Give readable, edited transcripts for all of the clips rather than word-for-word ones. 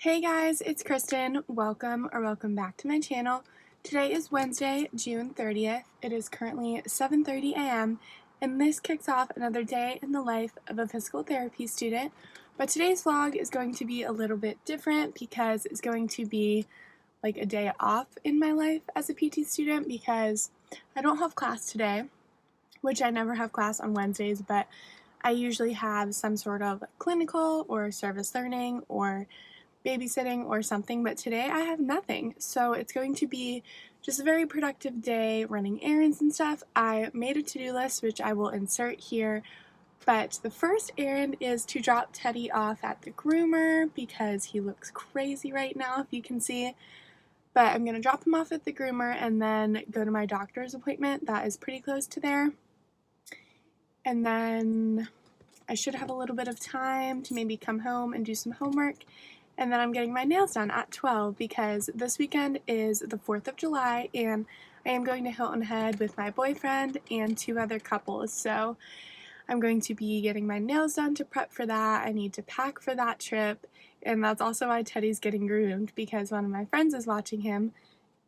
Hey guys, it's Kristen. Welcome back to my channel. Today is Wednesday, June 30th. It is currently 7:30 a.m. and this kicks off another day in the life of a physical therapy student. But today's vlog is going to be a little bit different because it's going to be like a day off in my life as a PT student because I don't have class today, which I never have class on Wednesdays, but I usually have some sort of clinical or service learning or babysitting or something, but today I have nothing. So it's going to be just a very productive day running errands and stuff. I made a to-do list, which I will insert here, but the first errand is to drop Teddy off at the groomer because he looks crazy right now, if you can see. But I'm going to drop him off at the groomer and then go to my doctor's appointment. That is pretty close to there. And then I should have a little bit of time to maybe come home and do some homework. And then I'm getting my nails done at 12 because this weekend is the 4th of July and I am going to Hilton Head with my boyfriend and two other couples. So I'm going to be getting my nails done to prep for that. I need to pack for that trip. And that's also why Teddy's getting groomed because one of my friends is watching him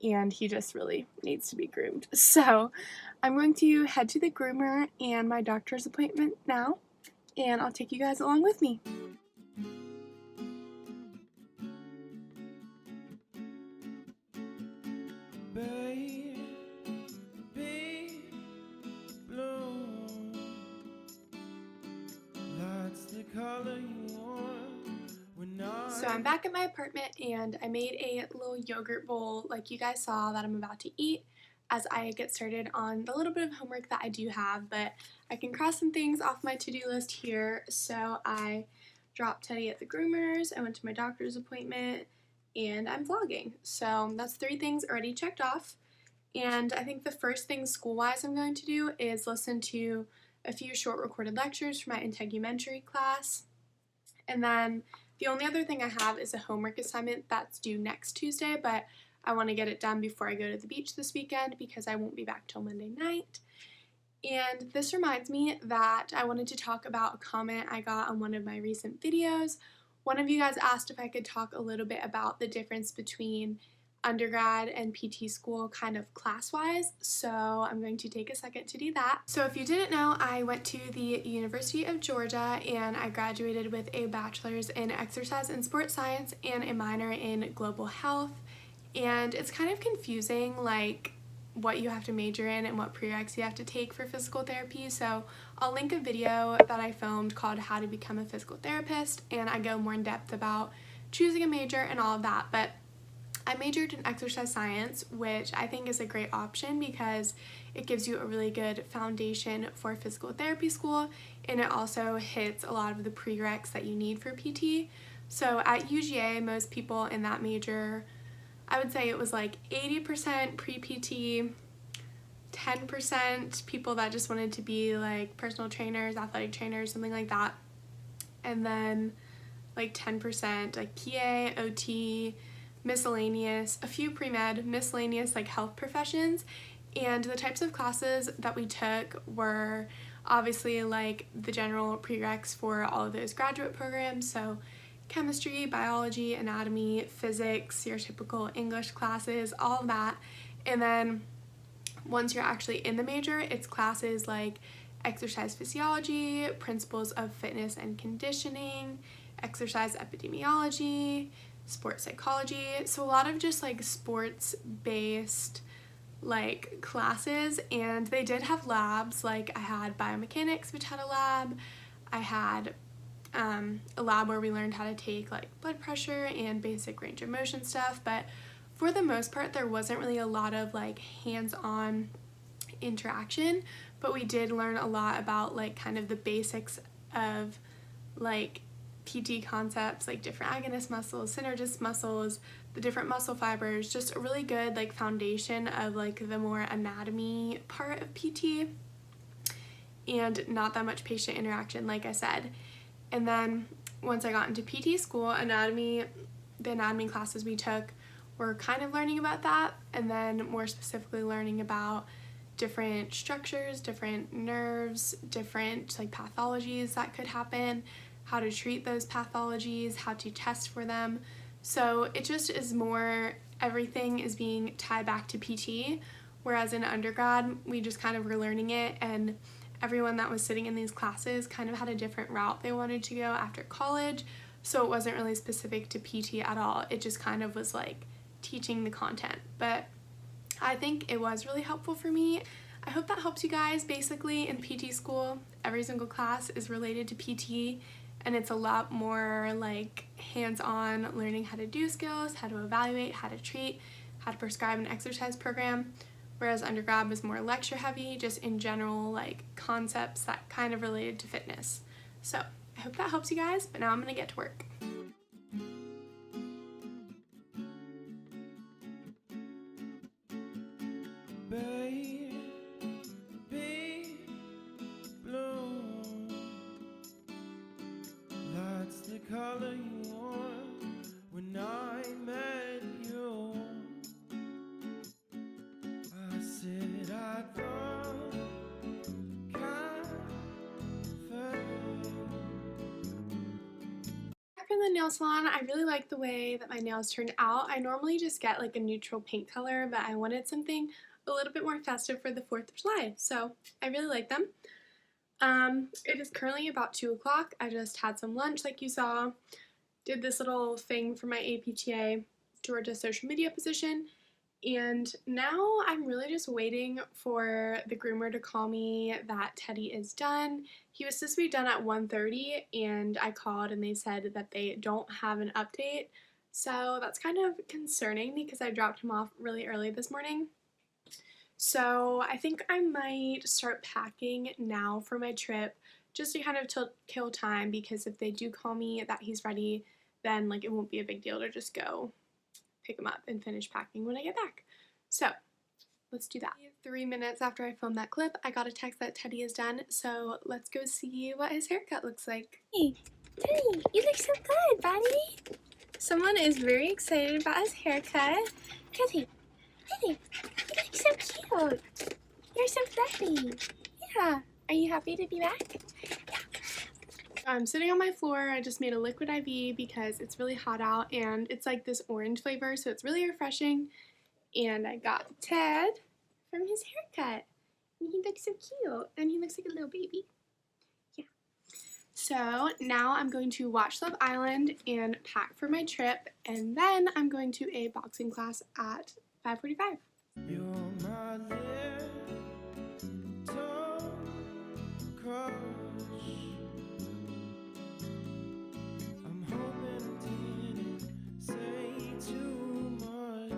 and he just really needs to be groomed. So I'm going to head to the groomer and my doctor's appointment now, and I'll take you guys along with me. So I'm back at my apartment and I made a little yogurt bowl like you guys saw that I'm about to eat as I get started on the little bit of homework that I do have, but I can cross some things off my to-do list here. So I dropped Teddy at the groomers, I went to my doctor's appointment, and I'm vlogging. So that's 3 things already checked off. And I think the first thing school-wise I'm going to do is listen to a few short recorded lectures for my integumentary class. And then the only other thing I have is a homework assignment that's due next Tuesday, but I want to get it done before I go to the beach this weekend because I won't be back till Monday night. And this reminds me that I wanted to talk about a comment I got on one of my recent videos. One of you guys asked if I could talk a little bit about the difference between undergrad and PT school kind of class-wise, so I'm going to take a second to do that. So if you didn't know, I went to the University of Georgia and I graduated with a bachelor's in exercise and sports science and a minor in global health, and it's kind of confusing like what you have to major in and what prereqs you have to take for physical therapy. So I'll link a video that I filmed called How to Become a Physical Therapist, and I go more in depth about choosing a major and all of that. But I majored in exercise science, which I think is a great option because it gives you a really good foundation for physical therapy school, and it also hits a lot of the prereqs that you need for PT. So at UGA, most people in that major, I would say it was like 80% pre-PT, 10% people that just wanted to be like personal trainers, athletic trainers, something like that, and then like 10% like PA, OT, miscellaneous, a few pre-med, miscellaneous like health professions. And the types of classes that we took were obviously like the general prereqs for all of those graduate programs, so chemistry, biology, anatomy, physics, your typical English classes, all of that. And then once you're actually in the major, it's classes like exercise physiology, principles of fitness and conditioning, exercise epidemiology, sports psychology, so a lot of just like sports based like classes. And they did have labs, like I had biomechanics, which had a lab. I had a lab where we learned how to take like blood pressure and basic range of motion stuff, but for the most part there wasn't really a lot of like hands-on interaction, but we did learn a lot about like kind of the basics of like PT concepts, like different agonist muscles, synergist muscles, the different muscle fibers, just a really good like foundation of like the more anatomy part of PT and not that much patient interaction, like I said. And then once I got into PT school, the anatomy classes we took were kind of learning about that, and then more specifically learning about different structures, different nerves, different like pathologies that could happen, how to treat those pathologies, how to test for them. So it just is more, everything is being tied back to PT, whereas in undergrad, we just kind of were learning it, and everyone that was sitting in these classes kind of had a different route they wanted to go after college, so it wasn't really specific to PT at all. It just kind of was like teaching the content, but I think it was really helpful for me. I hope that helps you guys. Basically, in PT school, every single class is related to PT, and it's a lot more like hands-on, learning how to do skills, how to evaluate, how to treat, how to prescribe an exercise program, whereas undergrad was more lecture heavy, just in general like concepts that kind of related to fitness. So I hope that helps you guys, but now I'm gonna get to work. Color you wore when I met you. I said I'd love Back from the nail salon, I really like the way that my nails turned out. I normally just get like a neutral pink color, but I wanted something a little bit more festive for the 4th of July, so I really like them. It is currently about 2 o'clock. I just had some lunch like you saw, did this little thing for my APTA Georgia social media position, and now I'm really just waiting for the groomer to call me that Teddy is done. He was supposed to be done at 1:30, and I called and they said that they don't have an update, so that's kind of concerning because I dropped him off really early this morning. So I think I might start packing now for my trip, just to kind of kill time, because if they do call me that he's ready, then like it won't be a big deal to just go pick him up and finish packing when I get back. So let's do that. 3 minutes after I filmed that clip, I got a text that Teddy is done, so let's go see what his haircut looks like. Hey, Teddy, you look so good, buddy. Someone is very excited about his haircut. Teddy, you look so cute. You're so fluffy. Yeah. Are you happy to be back? I'm sitting on my floor. I just made a liquid IV because it's really hot out, and it's like this orange flavor, so it's really refreshing. And I got Ted from his haircut, and he looks so cute, and he looks like a little baby. Yeah. So now I'm going to watch Love Island and pack for my trip, and then I'm going to a boxing class at 5:45. You're my little crush. I'm hoping I didn't say too much.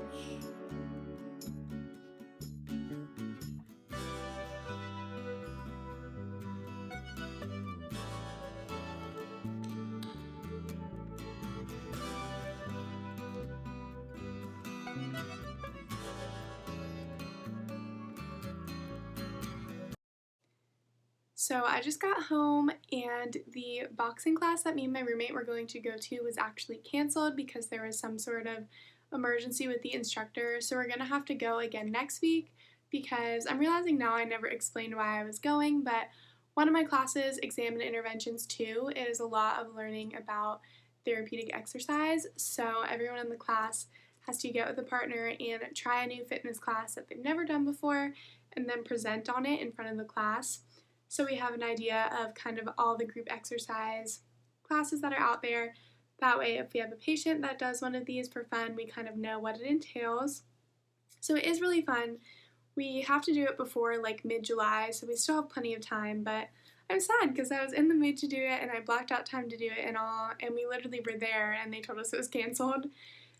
So I just got home, and the boxing class that me and my roommate were going to go to was actually canceled because there was some sort of emergency with the instructor. So we're gonna have to go again next week, because I'm realizing now I never explained why I was going, but one of my classes, Exam and Interventions 2, is a lot of learning about therapeutic exercise. So everyone in the class has to get with a partner and try a new fitness class that they've never done before, and then present on it in front of the class. So we have an idea of kind of all the group exercise classes that are out there. That way, if we have a patient that does one of these for fun, we kind of know what it entails. So it is really fun. We have to do it before like mid-July, so we still have plenty of time, but I'm sad because I was in the mood to do it and I blocked out time to do it and all, and we literally were there and they told us it was canceled.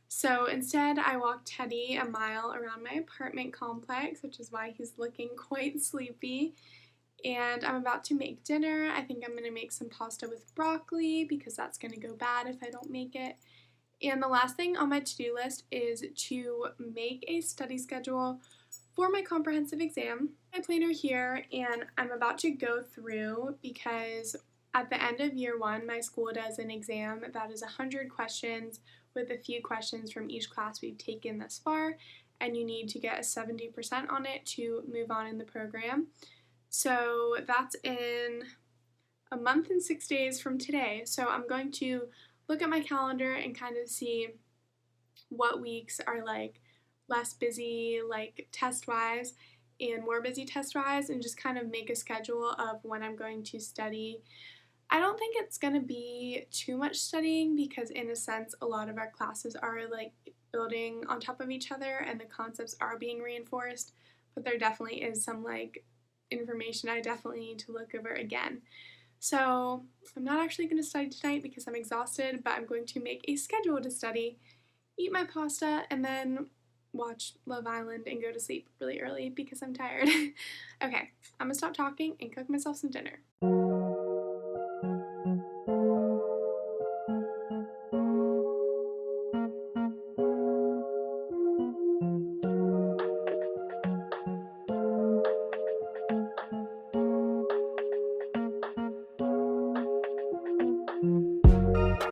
So instead, I walked Teddy a mile around my apartment complex, which is why he's looking quite sleepy. And I'm about to make dinner. I think I'm going to make some pasta with broccoli because that's going to go bad if I don't make it. And the last thing on my to-do list is to make a study schedule for my comprehensive exam. My planner here, and I'm about to go through because at the end of year 1, my school does an exam that is 100 questions with a few questions from each class we've taken thus far, and you need to get a 70% on it to move on in the program. So that's in a month and 6 days from today. So I'm going to look at my calendar and kind of see what weeks are like less busy like test-wise and more busy test-wise, and just kind of make a schedule of when I'm going to study. I don't think it's going to be too much studying because in a sense a lot of our classes are like building on top of each other and the concepts are being reinforced, but there definitely is some like information I definitely need to look over again. So I'm not actually going to study tonight because I'm exhausted, but I'm going to make a schedule to study, eat my pasta, and then watch Love Island and go to sleep really early because I'm tired. Okay, I'm going to stop talking and cook myself some dinner.